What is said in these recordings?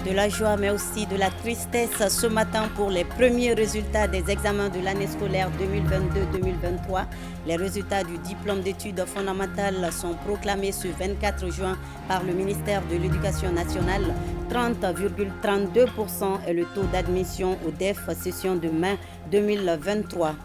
de la joie mais aussi de la tristesse ce matin pour les premiers résultats des examens de l'année scolaire 2022-2023. Les résultats du diplôme d'études fondamentales sont proclamés ce 24 juin par le ministère de l'Éducation nationale. 30,32% est le taux d'admission au DEF session de mai 2023.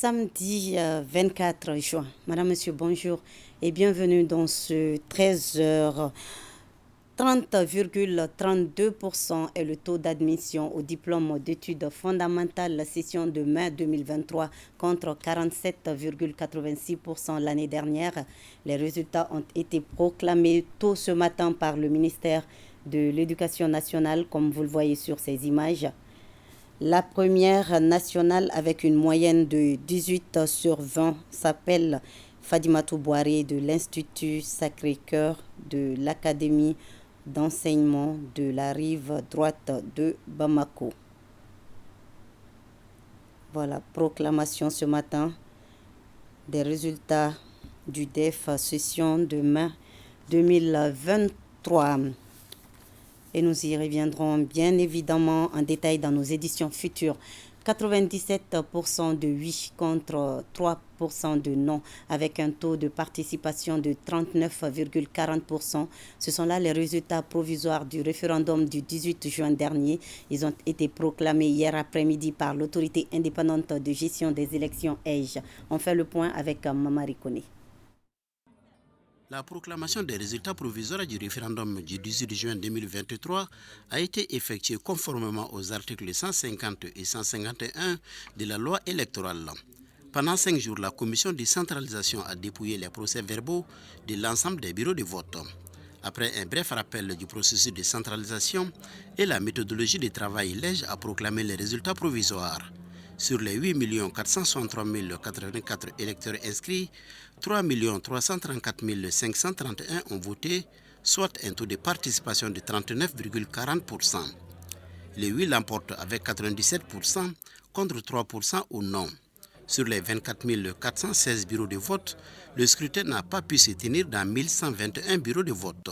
Samedi 24 juin. Madame, Monsieur, bonjour et bienvenue dans ce 13h. 30,32% est le taux d'admission au diplôme d'études fondamentales session de mai 2023 contre 47,86% l'année dernière. Les résultats ont été proclamés tôt ce matin par le ministère de l'Éducation nationale, comme vous le voyez sur ces images. La première nationale avec une moyenne de 18 sur 20 s'appelle Fadimatou Bouaré de l'Institut Sacré-Cœur de l'Académie d'enseignement de la rive droite de Bamako. Voilà, proclamation ce matin des résultats du DEF session de mai 2023. Et nous y reviendrons bien évidemment en détail dans nos éditions futures. 97% de oui contre 3% de non, avec un taux de participation de 39,40%. Ce sont là les résultats provisoires du référendum du 18 juin dernier. Ils ont été proclamés hier après-midi par l'autorité indépendante de gestion des élections EIGE. On fait le point avec Mamari Kone. La proclamation des résultats provisoires du référendum du 18 juin 2023 a été effectuée conformément aux articles 150 et 151 de la loi électorale. Pendant 5 jours, la commission de centralisation a dépouillé les procès-verbaux de l'ensemble des bureaux de vote. Après un bref rappel du processus de centralisation et la méthodologie de travail, l'EIGE a proclamé les résultats provisoires. Sur les 8 463 084 électeurs inscrits, 3 334 531 ont voté, soit un taux de participation de 39,40%. Les oui l'emportent avec 97% contre 3% au non. Sur les 24 416 bureaux de vote, le scrutin n'a pas pu se tenir dans 1121 bureaux de vote.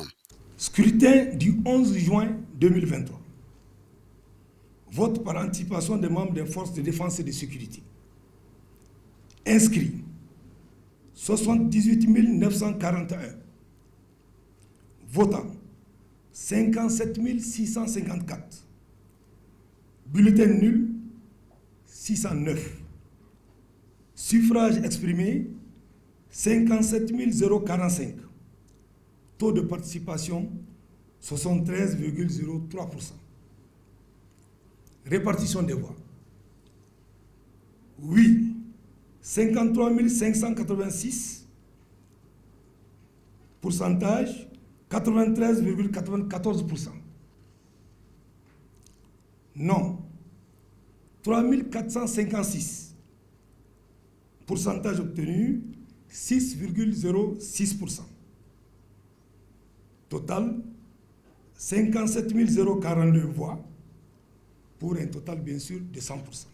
Scrutin du 11 juin 2023. Vote par anticipation des membres des forces de défense et de sécurité. Inscrits 78 941. Votants 57 654. Bulletins nuls 609. Suffrages exprimés 57 045. Taux de participation 73,03%. Répartition des voix. Oui, 53 586. Pourcentage 93,94%. Non, 3 456. Pourcentage obtenu 6,06%. Total 57 042 voix. Pour un total, bien sûr, de 100%.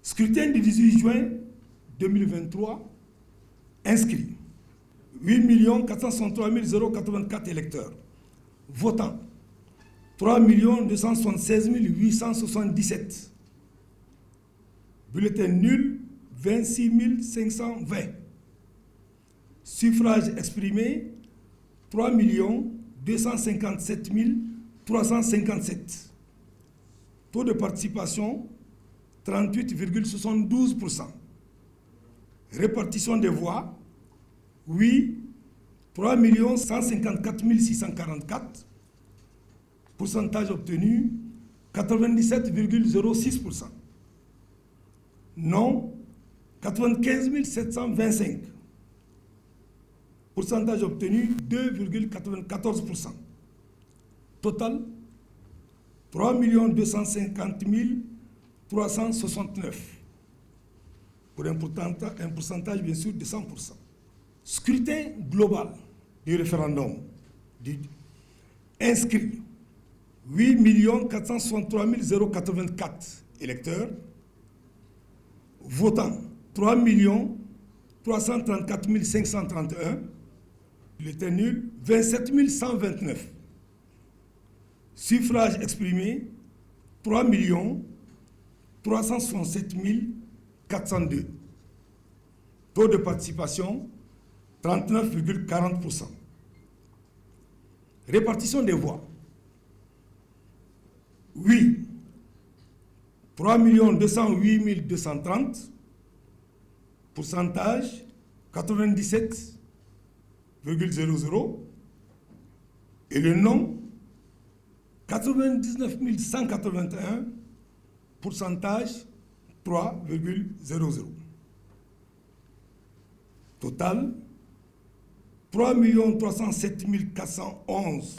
Scrutin du 18 juin 2023, inscrits 8 463 084 électeurs. Votants 3 276 877. Bulletins nuls 26 520. Suffrages exprimés 3 257 357. Taux de participation 38,72%. Répartition des voix. Oui, 3 154 644. Pourcentage obtenu 97,06%. Non, 95 725. Pourcentage obtenu 2,94%. Total 3 250 369. Pour un pourcentage bien sûr de 100%. Scrutin global du référendum inscrits 8 463 084 électeurs, votants 3 334 531, le bulletin nul 27 129, suffrages exprimés 3 367 402, taux de participation 39,40%. Répartition des voix. Oui, 3 208 230, pourcentage 97,00, et le non 99 181, pourcentage 3,00. Total 3 307 411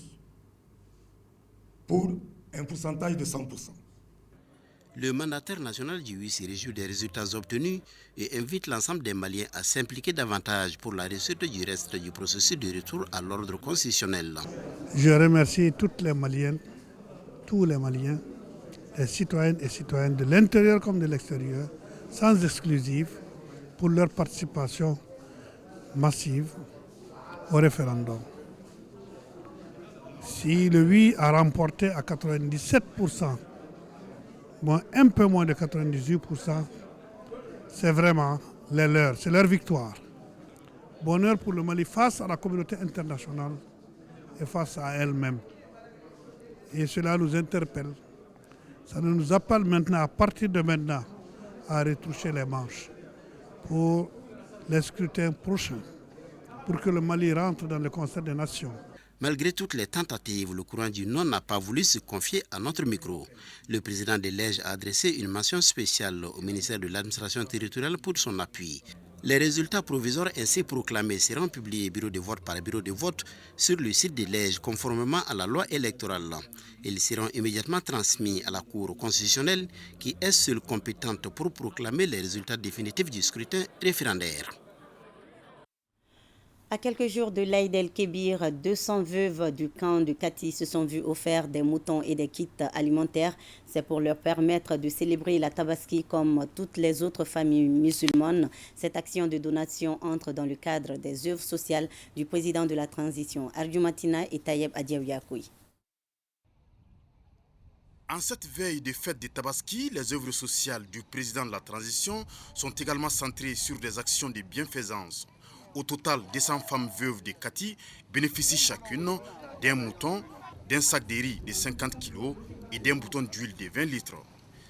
pour un pourcentage de 100%. Le mandataire national du oui se réjouit des résultats obtenus et invite l'ensemble des Maliens à s'impliquer davantage pour la réussite du reste du processus de retour à l'ordre constitutionnel. Je remercie toutes les Maliennes, tous les Maliens, les citoyennes et citoyens de l'intérieur comme de l'extérieur, sans exclusive, pour leur participation massive au référendum. Si le oui a remporté à 97%, bon, un peu moins de 98%, c'est vraiment les leurs, c'est leur victoire. Bonheur pour le Mali face à la communauté internationale et face à elle-même. Et cela nous interpelle. Ça nous appelle maintenant, à partir de maintenant, à retroucher les manches pour les scrutins prochains, pour que le Mali rentre dans le concert des nations. Malgré toutes les tentatives, le courant du non n'a pas voulu se confier à notre micro. Le président de l'EJ a adressé une mention spéciale au ministère de l'administration territoriale pour son appui. Les résultats provisoires ainsi proclamés seront publiés bureau de vote par bureau de vote sur le site de l'EJ conformément à la loi électorale. Ils seront immédiatement transmis à la Cour constitutionnelle qui est seule compétente pour proclamer les résultats définitifs du scrutin référendaire. À quelques jours de l'Aïd el-Kébir, 200 veuves du camp de Kati se sont vues offrir des moutons et des kits alimentaires. C'est pour leur permettre de célébrer la Tabaski comme toutes les autres familles musulmanes. Cette action de donation entre dans le cadre des œuvres sociales du président de la transition, Arju Matina et Tayeb Adiaouyakoui. En cette veille de fête de Tabaski, les œuvres sociales du président de la transition sont également centrées sur des actions de bienfaisance. Au total, 200 femmes veuves de Kati bénéficient chacune d'un mouton, d'un sac de riz de 50 kg et d'un bouton d'huile de 20 litres.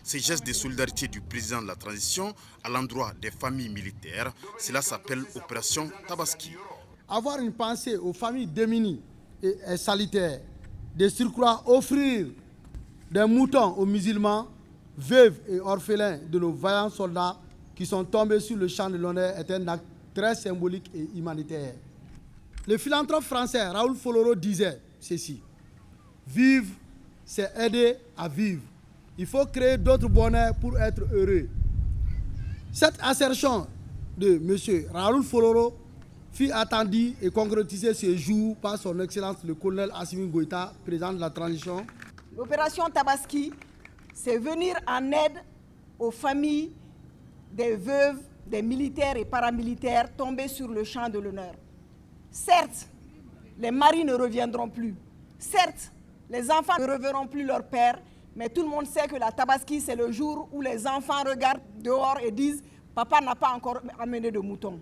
Ces gestes de solidarité du président de la transition à l'endroit des familles militaires, cela s'appelle Opération Tabaski. Avoir une pensée aux familles démunies et salutaire, de surcroît offrir des moutons aux musulmans, veuves et orphelins de nos vaillants soldats qui sont tombés sur le champ de l'honneur est un acte très symbolique et humanitaire. Le philanthrope français Raoul Foloro disait ceci: vivre, c'est aider à vivre. Il faut créer d'autres bonheurs pour être heureux. Cette assertion de M. Raoul Foloro fut attendue et concrétisée ce jour par son Excellence le colonel Assimi Goïta, président de la transition. L'opération Tabaski, c'est venir en aide aux familles des veuves, des militaires et paramilitaires tombés sur le champ de l'honneur. Certes, les maris ne reviendront plus. Certes, les enfants ne reverront plus leur père, mais tout le monde sait que la Tabaski, c'est le jour où les enfants regardent dehors et disent « Papa n'a pas encore amené de moutons ».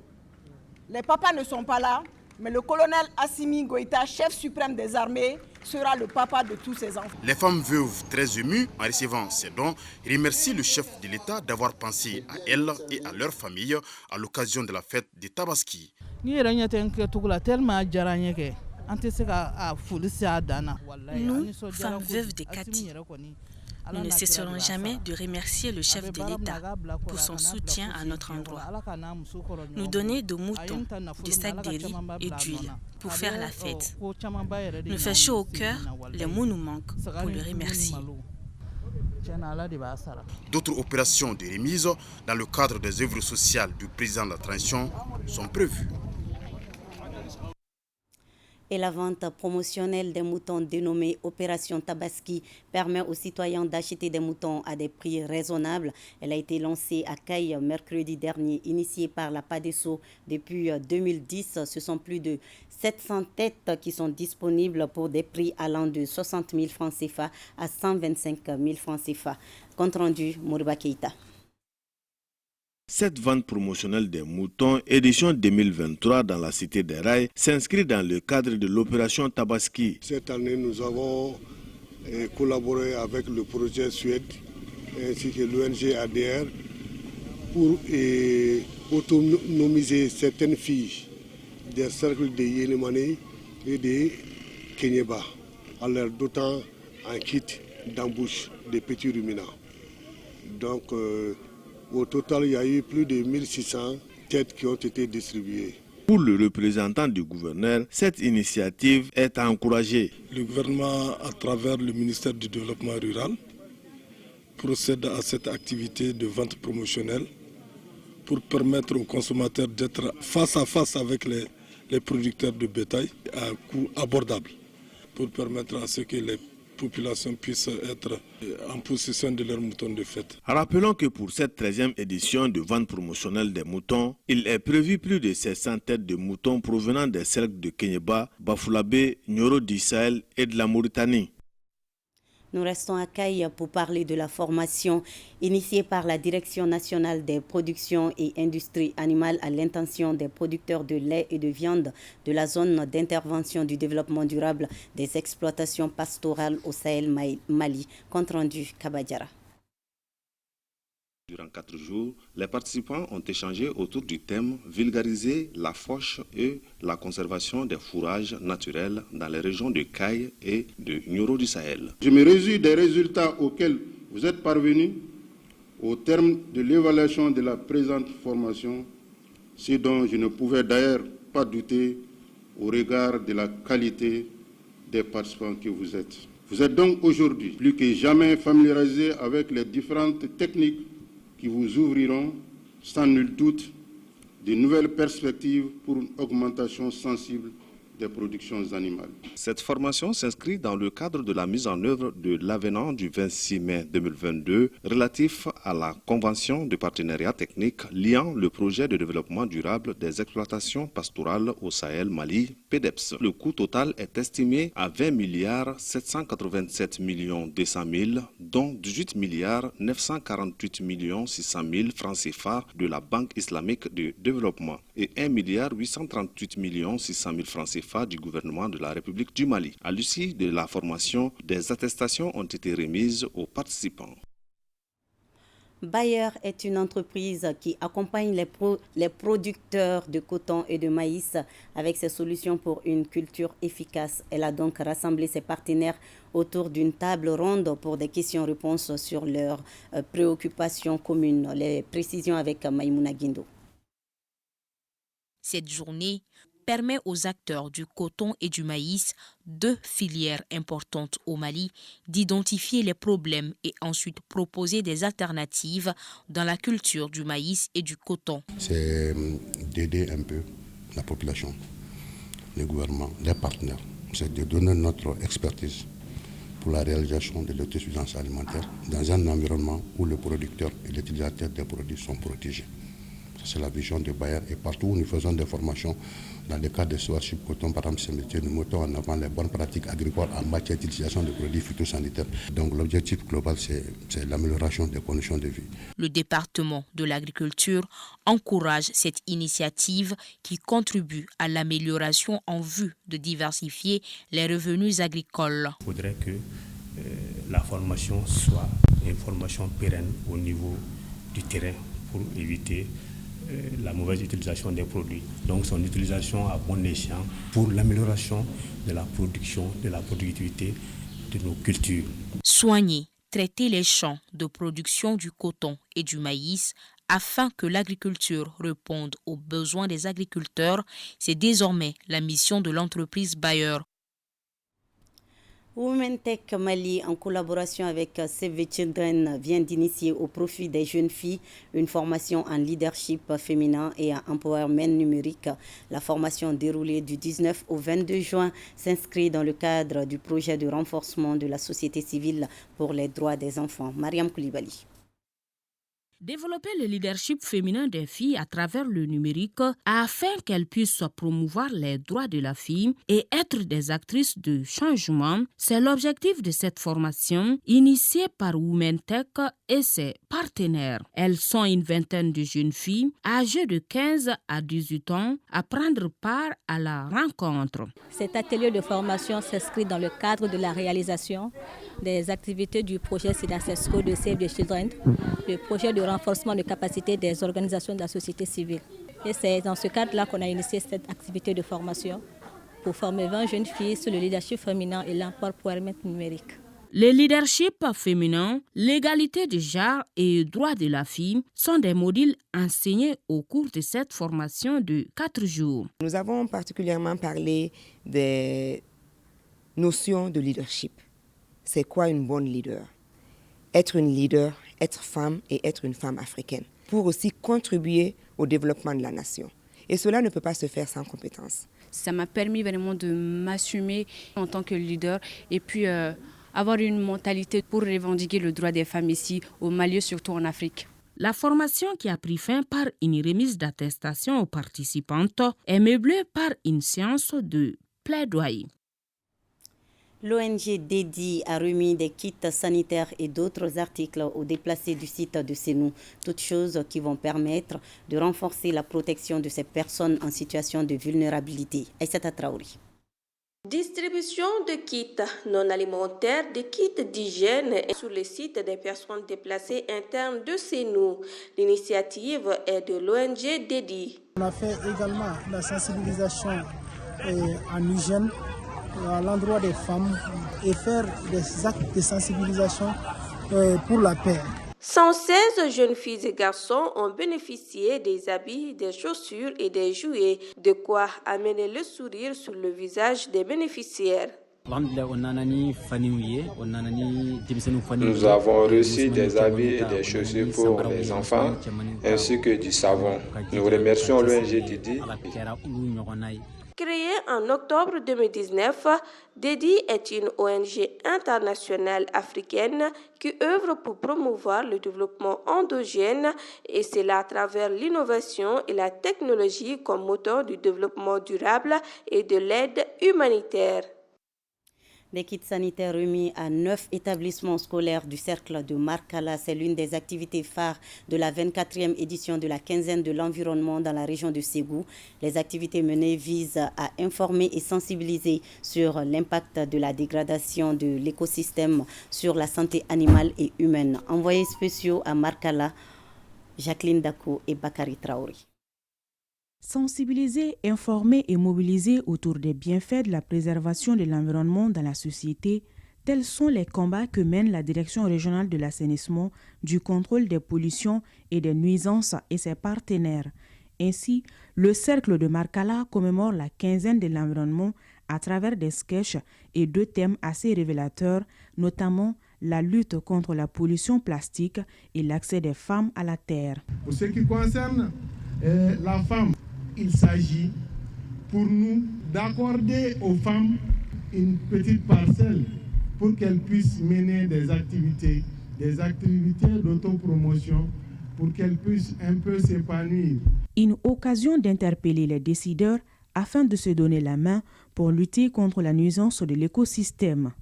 Les papas ne sont pas là, mais le colonel Assimi Goïta, chef suprême des armées, sera le papa de tous ses enfants. Les femmes veuves, très émues en recevant ces dons, remercient le chef de l'État d'avoir pensé à elles et à leur famille à l'occasion de la fête de Tabaski. Nous, femmes veuves de Kati, nous ne cesserons jamais de remercier le chef de l'État pour son soutien à notre endroit. Nous donner de moutons, de sacs de riz et d'huile pour faire la fête. Nous fait chaud au cœur, les mots nous manquent pour le remercier. D'autres opérations de remise dans le cadre des œuvres sociales du président de la transition sont prévues. et la vente promotionnelle des moutons dénommée Opération Tabaski permet aux citoyens d'acheter des moutons à des prix raisonnables. Elle a été lancée à Caille mercredi dernier, initiée par la PADESO depuis 2010. Ce sont plus de 700 têtes qui sont disponibles pour des prix allant de 60 000 francs CFA à 125 000 francs CFA. Compte rendu, Moriba Keïta. Cette vente promotionnelle des moutons, édition 2023 dans la cité des Rails, s'inscrit dans le cadre de l'opération Tabaski. Cette année, nous avons collaboré avec le projet Suède ainsi que l'ONG ADR pour autonomiser certaines filles des cercles de Yélémané et de Kenyeba en leur dotant un kit d'embauche des petits ruminants. Donc, au total, il y a eu plus de 1600 têtes qui ont été distribuées. Pour le représentant du gouverneur, cette initiative est encouragée. Le gouvernement, à travers le ministère du Développement rural, procède à cette activité de vente promotionnelle pour permettre aux consommateurs d'être face à face avec les producteurs de bétail à un coût abordable, pour permettre à ce que les populations puissent être en possession de leurs moutons de fête. Rappelons que pour cette 13e édition de vente promotionnelle des moutons, il est prévu plus de 700 têtes de moutons provenant des cercles de Kenyeba, Bafoulabé, Nyoro du Sahel et de la Mauritanie. Nous restons à Caille pour parler de la formation initiée par la Direction nationale des productions et industries animales à l'intention des producteurs de lait et de viande de la zone d'intervention du développement durable des exploitations pastorales au Sahel Mali. Compte rendu Kabadjara. Durant 4 jours, les participants ont échangé autour du thème « Vulgariser la fauche et la conservation des fourrages naturels dans les régions de Caille et de Nyoro du Sahel ». Je me réjouis des résultats auxquels vous êtes parvenus au terme de l'évaluation de la présente formation, ce dont je ne pouvais d'ailleurs pas douter au regard de la qualité des participants que vous êtes. Vous êtes donc aujourd'hui plus que jamais familiarisés avec les différentes techniques qui vous ouvriront sans nul doute de nouvelles perspectives pour une augmentation sensible des productions animales. Cette formation s'inscrit dans le cadre de la mise en œuvre de l'avenant du 26 mai 2022 relatif à la Convention de partenariat technique liant le projet de développement durable des exploitations pastorales au Sahel Mali, PEDEPS. Le coût total est estimé à 20 milliards 787 millions 200 000, dont 18 milliards 948 millions 600 000 francs CFA de la Banque islamique de développement et 1 milliard 838 millions 600 000 francs CFA du gouvernement de la République du Mali. À l'issue de la formation, des attestations ont été remises aux participants. Bayer est une entreprise qui accompagne les producteurs de coton et de maïs avec ses solutions pour une culture efficace. Elle a donc rassemblé ses partenaires autour d'une table ronde pour des questions-réponses sur leurs préoccupations communes. Les précisions avec Maïmouna Guindo. Cette journée permet aux acteurs du coton et du maïs, deux filières importantes au Mali, d'identifier les problèmes et ensuite proposer des alternatives dans la culture du maïs et du coton. C'est d'aider un peu la population, le gouvernement, les partenaires. C'est de donner notre expertise pour la réalisation de l'autosuffisance alimentaire dans un environnement où le producteur et l'utilisateur des produits sont protégés. C'est la vision de Bayer et partout où nous faisons des formations, dans le cadre de Soarchip Coton, par exemple, ces métiers, nous mettons en avant les bonnes pratiques agricoles en matière d'utilisation de produits phytosanitaires. Donc l'objectif global, c'est l'amélioration des conditions de vie. Le département de l'agriculture encourage cette initiative qui contribue à l'amélioration en vue de diversifier les revenus agricoles. Il faudrait que la formation soit une formation pérenne au niveau du terrain pour éviter la mauvaise utilisation des produits. Donc son utilisation à bon escient pour l'amélioration de la production, de la productivité de nos cultures. Soigner, traiter les champs de production du coton et du maïs afin que l'agriculture réponde aux besoins des agriculteurs, c'est désormais la mission de l'entreprise Bayer. Women Tech Mali, en collaboration avec Save the Children, vient d'initier au profit des jeunes filles une formation en leadership féminin et en empowerment numérique. La formation déroulée du 19 au 22 juin s'inscrit dans le cadre du projet de renforcement de la société civile pour les droits des enfants. Mariam Koulibaly. Développer le leadership féminin des filles à travers le numérique afin qu'elles puissent promouvoir les droits de la fille et être des actrices de changement, c'est l'objectif de cette formation initiée par Women Tech et ses partenaires. Elles sont une vingtaine de jeunes filles âgées de 15 à 18 ans à prendre part à la rencontre. Cet atelier de formation s'inscrit dans le cadre de la réalisation des activités du projet SIDACESCO de Save the Children, le projet de renforcement de capacité des organisations de la société civile. Et c'est dans ce cadre-là qu'on a initié cette activité de formation pour former 20 jeunes filles sur le leadership féminin et l'empowerment numérique. Le leadership féminin, l'égalité de genre et droits de la fille sont des modules enseignés au cours de cette formation de 4 jours. Nous avons particulièrement parlé des notions de leadership. C'est quoi une bonne leader? Être une leader, être femme et être une femme africaine, pour aussi contribuer au développement de la nation. Et cela ne peut pas se faire sans compétences. Ça m'a permis vraiment de m'assumer en tant que leader et puis avoir une mentalité pour revendiquer le droit des femmes ici, au Mali, surtout en Afrique. La formation qui a pris fin par une remise d'attestation aux participantes est meublée par une séance de plaidoyer. L'ONG Dedi a remis des kits sanitaires et d'autres articles aux déplacés du site de Sénou, toutes choses qui vont permettre de renforcer la protection de ces personnes en situation de vulnérabilité. Aïssata Traouri. Distribution de kits non alimentaires, de kits d'hygiène sur le site des personnes déplacées internes de Sénou. L'initiative est de l'ONG Dedi. On a fait également la sensibilisation en hygiène à l'endroit des femmes et faire des actes de sensibilisation pour la paix. 116 jeunes filles et garçons ont bénéficié des habits, des chaussures et des jouets, de quoi amener le sourire sur le visage des bénéficiaires. Nous avons reçu des habits et des chaussures pour les enfants ainsi que du savon. Nous remercions l'ONG Dedi. Créée en octobre 2019, Dedi est une ONG internationale africaine qui œuvre pour promouvoir le développement endogène et cela à travers l'innovation et la technologie comme moteur du développement durable et de l'aide humanitaire. Des kits sanitaires remis à 9 établissements scolaires du cercle de Markala. C'est l'une des activités phares de la 24e édition de la quinzaine de l'environnement dans la région de Ségou. Les activités menées visent à informer et sensibiliser sur l'impact de la dégradation de l'écosystème sur la santé animale et humaine. Envoyés spéciaux à Markala, Jacqueline Dako et Bakary Traoré. Sensibiliser, informer et mobiliser autour des bienfaits de la préservation de l'environnement dans la société, tels sont les combats que mène la Direction régionale de l'assainissement, du contrôle des pollutions et des nuisances et ses partenaires. Ainsi, le Cercle de Markala commémore la quinzaine de l'environnement à travers des sketchs et 2 thèmes assez révélateurs, notamment la lutte contre la pollution plastique et l'accès des femmes à la terre. Pour ce qui concerne la femme, il s'agit pour nous d'accorder aux femmes une petite parcelle pour qu'elles puissent mener des activités d'autopromotion, pour qu'elles puissent un peu s'épanouir. Une occasion d'interpeller les décideurs afin de se donner la main pour lutter contre la nuisance de l'écosystème.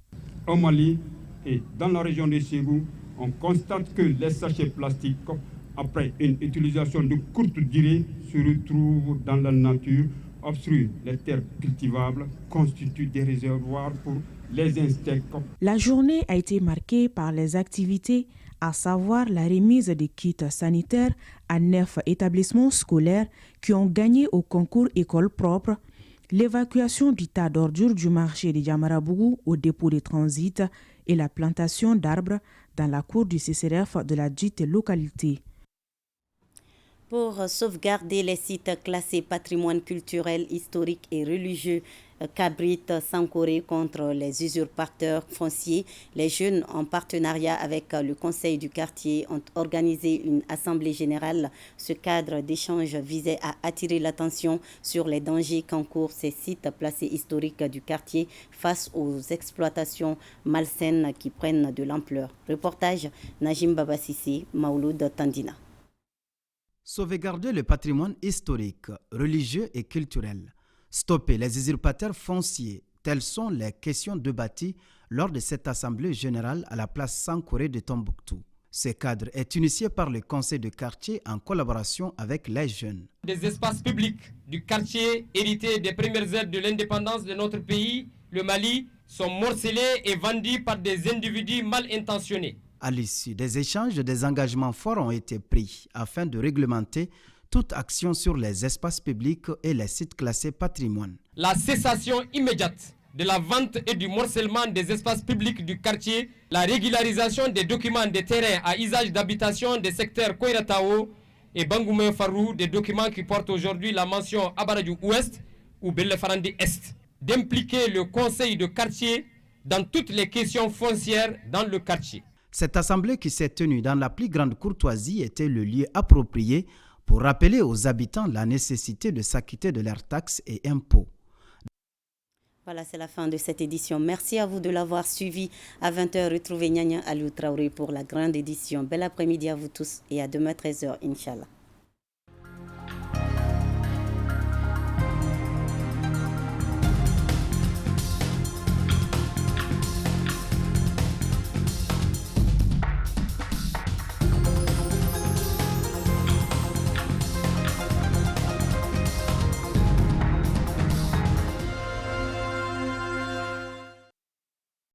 Au Mali et dans la région de Ségou, on constate que les sachets plastiques, après une utilisation de courte durée, se retrouvent dans la nature, obstruent les terres cultivables, constituent des réservoirs pour les insectes. La journée a été marquée par les activités, à savoir la remise des kits sanitaires à 9 établissements scolaires qui ont gagné au concours École propre, l'évacuation du tas d'ordures du marché de Diamarabougou au dépôt de transit et la plantation d'arbres dans la cour du CCRF de la dite localité. Pour sauvegarder les sites classés patrimoine culturel, historique et religieux Cabrit Sankoré contre les usurpateurs fonciers. Les jeunes, en partenariat avec le conseil du quartier, ont organisé une assemblée générale. Ce cadre d'échange visait à attirer l'attention sur les dangers qu'encourent ces sites placés historiques du quartier face aux exploitations malsaines qui prennent de l'ampleur. Reportage Najim Babasisi, Mauloud Tandina. Sauvegarder le patrimoine historique, religieux et culturel. Stopper les usurpateurs fonciers, telles sont les questions débattues lors de cette assemblée générale à la place Sankoré de Tombouctou. Ce cadre est initié par le conseil de quartier en collaboration avec les jeunes. Des espaces publics du quartier hérités des premières heures de l'indépendance de notre pays, le Mali, sont morcelés et vendus par des individus mal intentionnés. À l'issue des échanges, des engagements forts ont été pris afin de réglementer toute action sur les espaces publics et les sites classés patrimoine. La cessation immédiate de la vente et du morcellement des espaces publics du quartier, la régularisation des documents des terrains à usage d'habitation des secteurs Koiratao et Bangoumé Farou, des documents qui portent aujourd'hui la mention Abaradjou Ouest ou Bellefarandi Est, d'impliquer le conseil de quartier dans toutes les questions foncières dans le quartier. Cette assemblée qui s'est tenue dans la plus grande courtoisie était le lieu approprié pour rappeler aux habitants la nécessité de s'acquitter de leurs taxes et impôts. Voilà, c'est la fin de cette édition. Merci à vous de l'avoir suivi. À 20h, retrouvez Nyanya Aliou Traoré pour la grande édition. Bel après-midi à vous tous et à demain 13h, Inch'Allah.